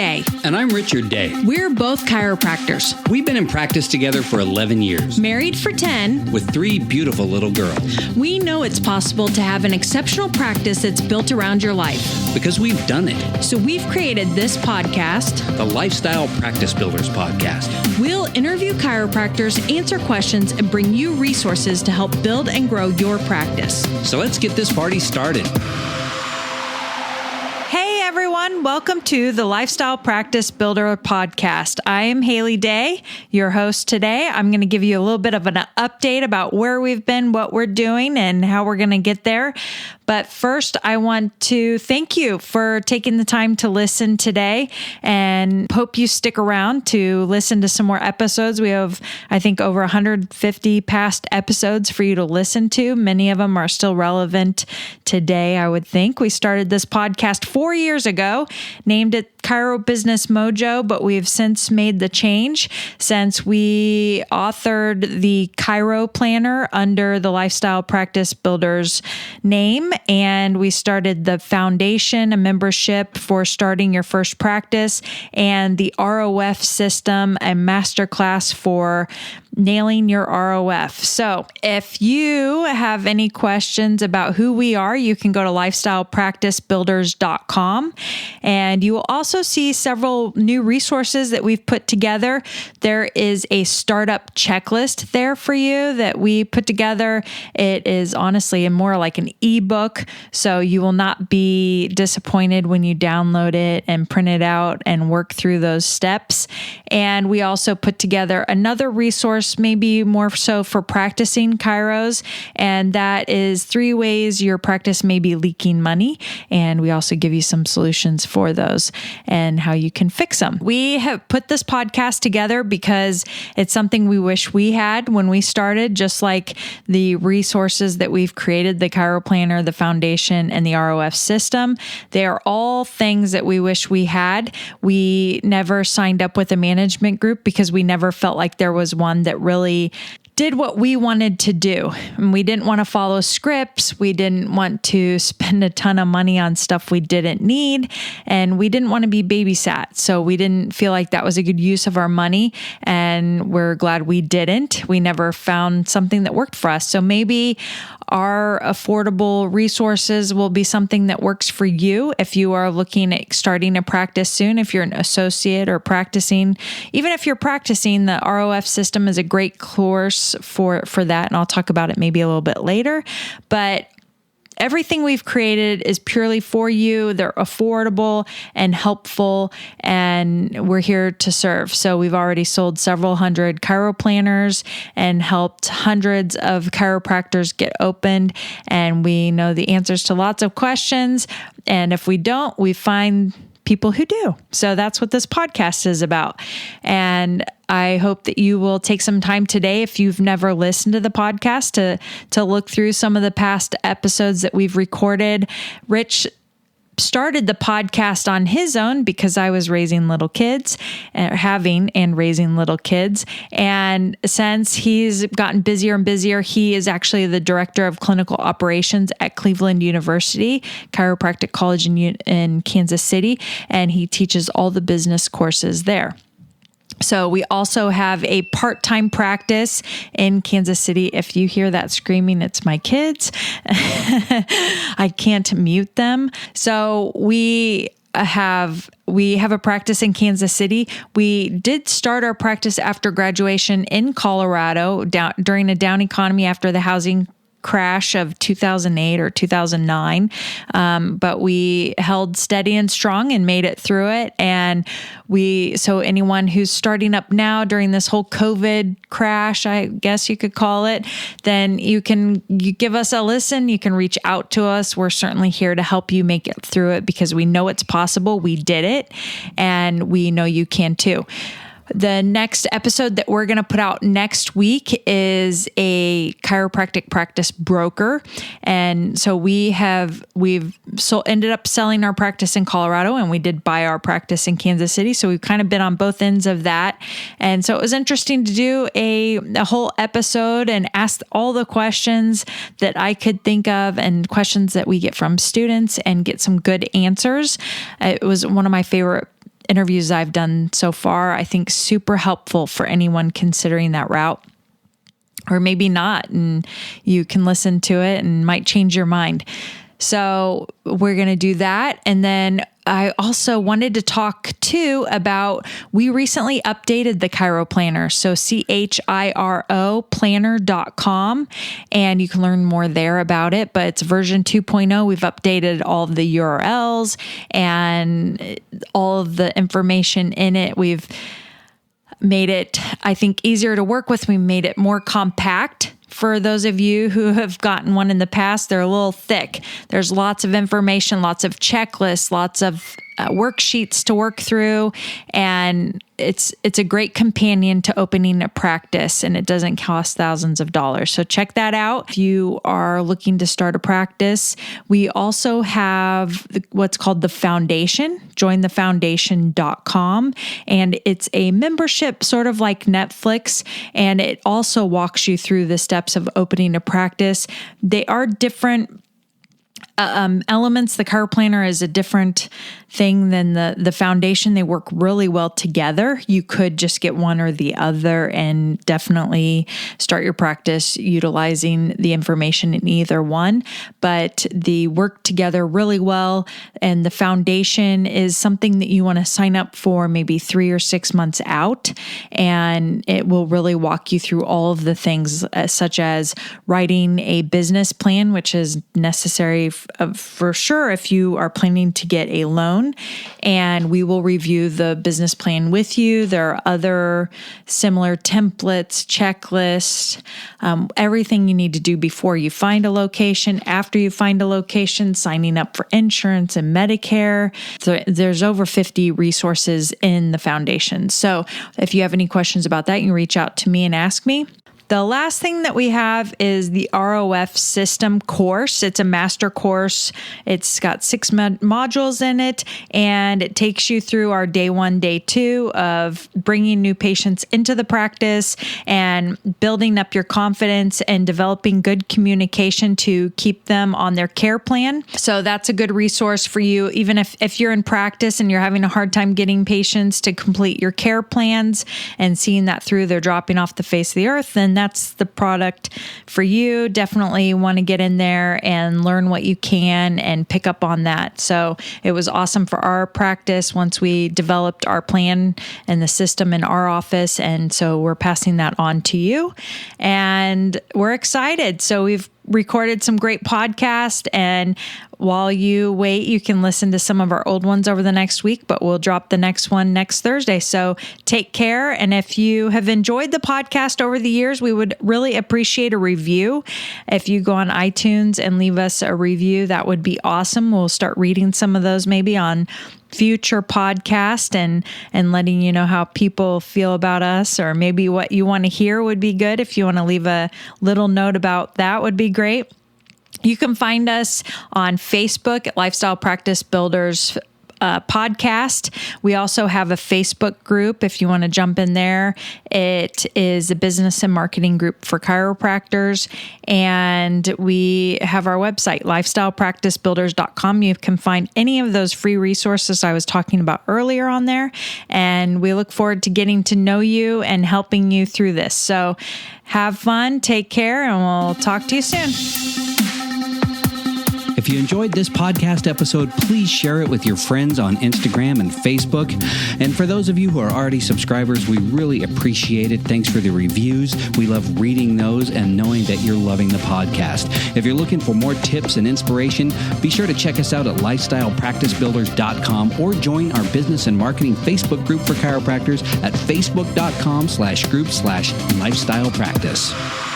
Day. And I'm Richard Day. We're both chiropractors. We've been in practice together for 11 years. Married for 10. With 3 beautiful little girls. We know it's possible to have an exceptional practice that's built around your life. Because we've done it. So we've created this podcast, the Lifestyle Practice Builders Podcast. We'll interview chiropractors, answer questions, and bring you resources to help build and grow your practice. So let's get this party started. Hey everyone, welcome to the Lifestyle Practice Builder Podcast. I am Haley Day, your host today. I'm going to give you a little bit of an update about where we've been, what we're doing, and how we're going to get there. But first, I want to thank you for taking the time to listen today and hope you stick around to listen to some more episodes. We have, I think, over 150 past episodes for you to listen to. Many of them are still relevant today, I would think. We started this podcast 4 years ago, named it Chiro Business Mojo, but we've since made the change since we authored the ChiroPlanner under the Lifestyle Practice Builders name. And we started the foundation, a membership for starting your first practice, and the ROF system, a masterclass for nailing your ROF. So if you have any questions about who we are, you can go to lifestylepracticebuilders.com, and you will also see several new resources that we've put together. There is a startup checklist there for you that we put together. It is honestly more like an ebook, so you will not be disappointed when you download it and print it out and work through those steps. And we also put together another resource, maybe more so for practicing chiros, and that is 3 ways your practice may be leaking money. And we also give you some solutions for those and how you can fix them. We have put this podcast together because it's something we wish we had when we started, just like the resources that we've created, the ChiroPlanner, the foundation, and the ROF system. They are all things that we wish we had. We never signed up with a management group because we never felt like there was one that really did what we wanted to do. And we didn't want to follow scripts. We didn't want to spend a ton of money on stuff we didn't need. And we didn't want to be babysat. So we didn't feel like that was a good use of our money. And we're glad we didn't. We never found something that worked for us. So maybe our affordable resources will be something that works for you if you are looking at starting a practice soon, if you're an associate or practicing. Even if you're practicing, the ROF system is a great course for that, and I'll talk about it maybe a little bit later. But everything we've created is purely for you. They're affordable and helpful, and we're here to serve. So we've already sold several hundred ChiroPlanners and helped hundreds of chiropractors get opened, and we know the answers to lots of questions. And if we don't, we find people who do. So that's what this podcast is about. And I hope that you will take some time today, if you've never listened to the podcast, to look through some of the past episodes that we've recorded. Rich started the podcast on his own because I was raising little kids, raising little kids. And since he's gotten busier and busier, he is actually the director of clinical operations at Cleveland University, Chiropractic College in Kansas City, and he teaches all the business courses there. So we also have a part-time practice in Kansas City. If you hear that screaming, it's my kids. I can't mute them. So we have a practice in Kansas City. We did start our practice after graduation in Colorado during a down economy after the housing crash of 2008 or 2009. But we held steady and strong and made it through it. And so anyone who's starting up now during this whole COVID crash, I guess you could call it, then you give us a listen. You can reach out to us. We're certainly here to help you make it through it because we know it's possible. We did it, and we know you can too. The next episode that we're going to put out next week is a chiropractic practice broker. And so we've ended up selling our practice in Colorado, and we did buy our practice in Kansas City. So we've kind of been on both ends of that. And so it was interesting to do a whole episode and ask all the questions that I could think of and questions that we get from students and get some good answers. It was one of my favorite interviews I've done so far. I think super helpful for anyone considering that route. Or maybe not, and you can listen to it and might change your mind. So we're going to do that. And then I also wanted to talk too about, we recently updated the ChiroPlanner. So CHIRO planner.com, and you can learn more there about it, but it's version 2.0. We've updated all of the URLs and all of the information in it. We've made it, I think, easier to work with. We made it more compact. For those of you who have gotten one in the past, they're a little thick. There's lots of information, lots of checklists, lots of worksheets to work through, and it's a great companion to opening a practice, and it doesn't cost thousands of dollars. So check that out if you are looking to start a practice. We also have what's called the Foundation, jointhefoundation.com, and it's a membership sort of like Netflix, and it also walks you through the steps of opening a practice. They are different elements. The ChiroPlanner is a different thing than the Foundation. They work really well together. You could just get one or the other and definitely start your practice utilizing the information in either one, but they work together really well. And the Foundation is something that you want to sign up for maybe 3 or 6 months out, and it will really walk you through all of the things such as writing a business plan, which is necessary for sure if you are planning to get a loan. And we will review the business plan with you. There are other similar templates, checklists, everything you need to do before you find a location, after you find a location, signing up for insurance and Medicare. So there's over 50 resources in the Foundation. So if you have any questions about that, you can reach out to me and ask me. The last thing that we have is the ROF system course. It's a master course. It's got 6 modules in it, and it takes you through our day 1, day 2 of bringing new patients into the practice and building up your confidence and developing good communication to keep them on their care plan. So that's a good resource for you, even if you're in practice and you're having a hard time getting patients to complete your care plans and seeing that through, they're dropping off the face of the earth, then that's the product for you. Definitely want to get in there and learn what you can and pick up on that. So it was awesome for our practice once we developed our plan and the system in our office. And so we're passing that on to you, and we're excited. So we've recorded some great podcasts, and while you wait, you can listen to some of our old ones over the next week, but we'll drop the next one next Thursday. So take care. And if you have enjoyed the podcast over the years, we would really appreciate a review. If you go on iTunes and leave us a review, that would be awesome. We'll start reading some of those maybe on future podcast and letting you know how people feel about us, or maybe what you want to hear would be good. If you want to leave a little note about that, would be great. You can find us on Facebook at Lifestyle Practice Builders podcast. We also have a Facebook group if you want to jump in there. It is a business and marketing group for chiropractors. And we have our website, lifestylepracticebuilders.com. You can find any of those free resources I was talking about earlier on there. And we look forward to getting to know you and helping you through this. So have fun, take care, and we'll talk to you soon. If you enjoyed this podcast episode, please share it with your friends on Instagram and Facebook. And for those of you who are already subscribers, we really appreciate it. Thanks for the reviews. We love reading those and knowing that you're loving the podcast. If you're looking for more tips and inspiration, be sure to check us out at lifestylepracticebuilders.com or join our business and marketing Facebook group for chiropractors at facebook.com/group/lifestylepractice.